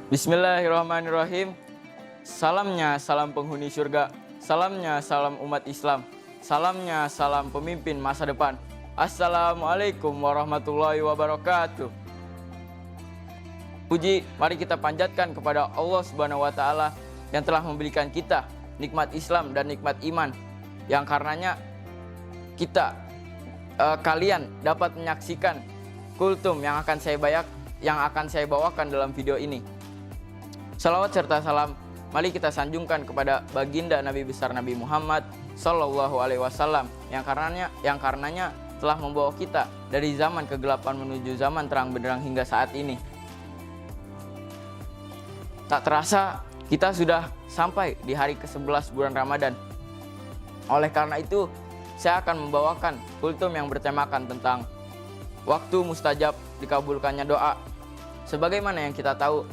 Bismillahirrahmanirrahim. Salamnya salam penghuni surga. Salamnya salam umat Islam. Salamnya salam pemimpin masa depan. Assalamualaikum warahmatullahi wabarakatuh. Puji mari kita panjatkan kepada Allah Subhanahu wa taala yang telah memberikan kita nikmat Islam dan nikmat iman, yang karenanya kalian dapat menyaksikan kultum yang akan saya bawakan dalam video ini. Salawat serta salam mari kita sanjungkan kepada baginda Nabi besar Nabi Muhammad Sallallahu Alaihi Wasallam yang karenanya telah membawa kita dari zaman kegelapan menuju zaman terang benderang hingga saat ini. Tak terasa kita sudah sampai di hari ke-11 bulan Ramadan. Oleh karena itu, saya akan membawakan kultum yang bertemakan tentang waktu mustajab dikabulkannya doa. Sebagaimana yang kita tahu,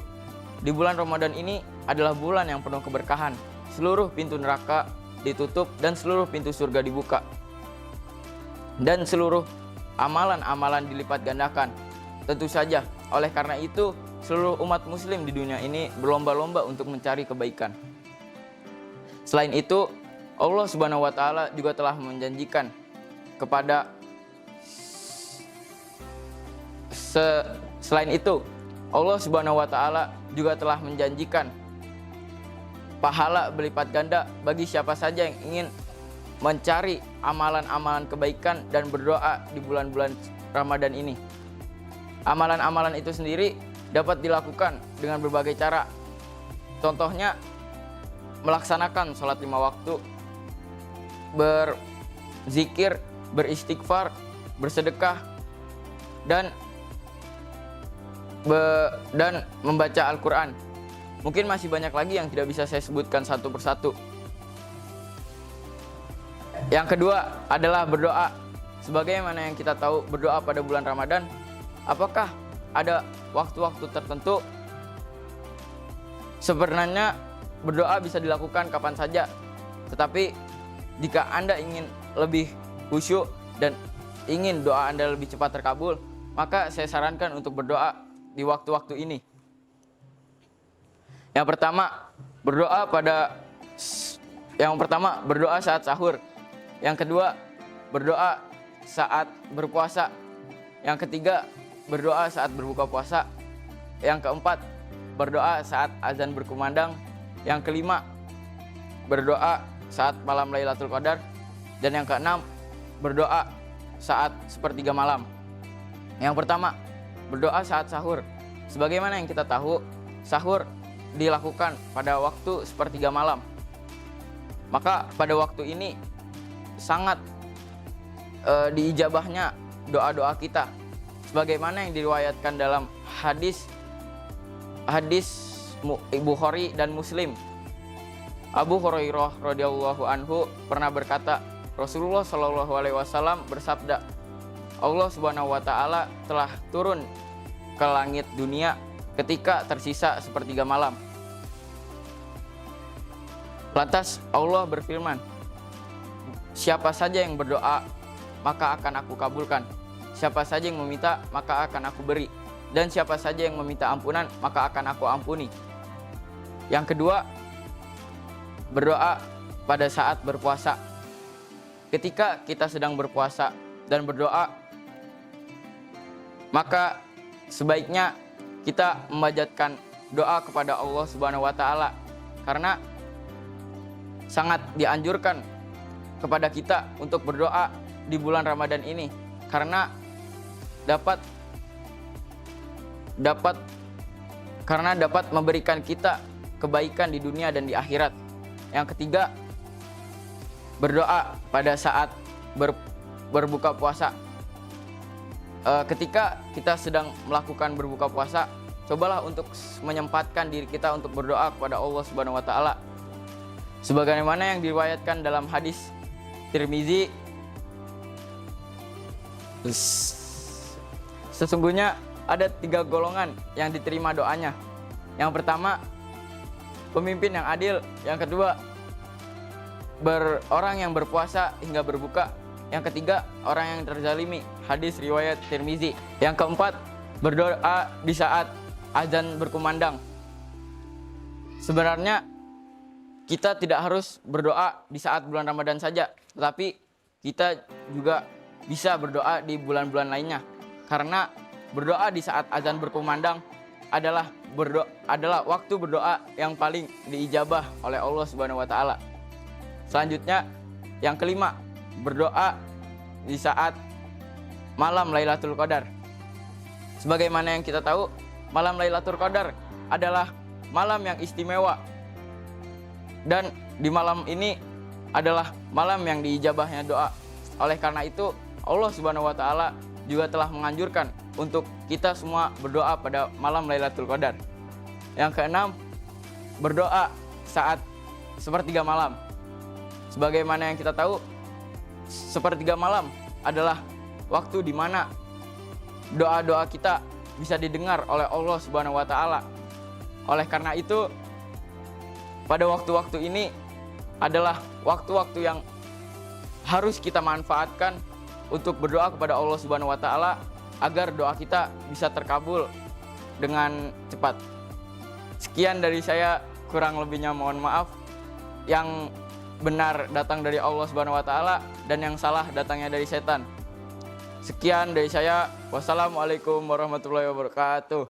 di bulan Ramadan ini adalah bulan yang penuh keberkahan. Seluruh pintu neraka ditutup dan seluruh pintu surga dibuka. Dan seluruh amalan-amalan dilipat gandakan. Tentu saja, oleh karena itu seluruh umat muslim di dunia ini berlomba-lomba untuk mencari kebaikan. Selain itu, Allah Subhanahu wa taala juga telah menjanjikan kepada selain itu, Allah Subhanahu wa taala juga telah menjanjikan pahala berlipat ganda bagi siapa saja yang ingin mencari amalan-amalan kebaikan dan berdoa di bulan-bulan Ramadan ini. Amalan-amalan itu sendiri dapat dilakukan dengan berbagai cara. Contohnya melaksanakan sholat 5 waktu, berzikir, beristighfar, bersedekah, dan membaca Al-Quran. Mungkin masih banyak lagi yang tidak bisa saya sebutkan satu persatu. Yang kedua adalah berdoa. Sebagaimana yang kita tahu, berdoa pada bulan Ramadan, apakah ada waktu-waktu tertentu? Sebenarnya berdoa bisa dilakukan kapan saja. Tetapi jika Anda ingin lebih khusyuk dan ingin doa Anda lebih cepat terkabul, maka saya sarankan untuk berdoa di waktu-waktu ini. Yang pertama, berdoa saat sahur. Yang kedua, berdoa saat berpuasa. Yang ketiga, berdoa saat berbuka puasa. Yang keempat, berdoa saat azan berkumandang. Yang kelima, berdoa saat malam Lailatul Qadar. Dan yang keenam, berdoa saat sepertiga malam. Yang pertama, berdoa saat sahur. Sebagaimana yang kita tahu, sahur dilakukan pada waktu sepertiga malam. Maka pada waktu ini sangat diijabahnya doa-doa kita. Sebagaimana yang diriwayatkan dalam hadis Bukhari dan Muslim. Abu Hurairah radhiyallahu anhu pernah berkata, Rasulullah Shallallahu alaihi wasallam bersabda, Allah Subhanahu wa taala telah turun ke langit dunia ketika tersisa sepertiga malam. Lantas Allah berfirman, siapa saja yang berdoa, maka akan aku kabulkan. Siapa saja yang meminta, maka akan aku beri. Dan siapa saja yang meminta ampunan, maka akan aku ampuni. Yang kedua, berdoa pada saat berpuasa. Ketika kita sedang berpuasa dan berdoa, maka sebaiknya kita memanjatkan doa kepada Allah Subhanahu wa taala, karena sangat dianjurkan kepada kita untuk berdoa di bulan Ramadan ini, karena dapat memberikan kita kebaikan di dunia dan di akhirat. Yang ketiga, berdoa pada saat berbuka puasa. Ketika kita sedang melakukan berbuka puasa, cobalah untuk menyempatkan diri kita untuk berdoa kepada Allah Subhanahu wa taala. Sebagaimana yang diriwayatkan dalam hadis Tirmizi, sesungguhnya ada 3 golongan yang diterima doanya. Yang pertama, pemimpin yang adil. Yang kedua, orang yang berpuasa hingga berbuka. Yang ketiga, orang yang terzalimi. Hadis riwayat Tirmizi. Yang keempat, berdoa di saat azan berkumandang. Sebenarnya kita tidak harus berdoa di saat bulan Ramadan saja, tetapi kita juga bisa berdoa di bulan-bulan lainnya. Karena berdoa di saat azan berkumandang adalah waktu berdoa yang paling diijabah oleh Allah Subhanahu wa taala. Selanjutnya, yang kelima, berdoa di saat malam Lailatul Qadar. Sebagaimana yang kita tahu, malam Lailatul Qadar adalah malam yang istimewa. Dan di malam ini adalah malam yang diijabahnya doa. Oleh karena itu, Allah Subhanahu wa taala juga telah menganjurkan untuk kita semua berdoa pada malam Lailatul Qadar. Yang keenam, berdoa saat sepertiga malam. Sebagaimana yang kita tahu, sepertiga malam adalah waktu di mana doa-doa kita bisa didengar oleh Allah Subhanahu wa taala. Oleh karena itu, pada waktu-waktu ini adalah waktu-waktu yang harus kita manfaatkan untuk berdoa kepada Allah Subhanahu wa taala agar doa kita bisa terkabul dengan cepat. Sekian dari saya, kurang lebihnya mohon maaf. Yang benar datang dari Allah Subhanahu wa taala dan yang salah datangnya dari setan. Sekian dari saya. Wassalamualaikum warahmatullahi wabarakatuh.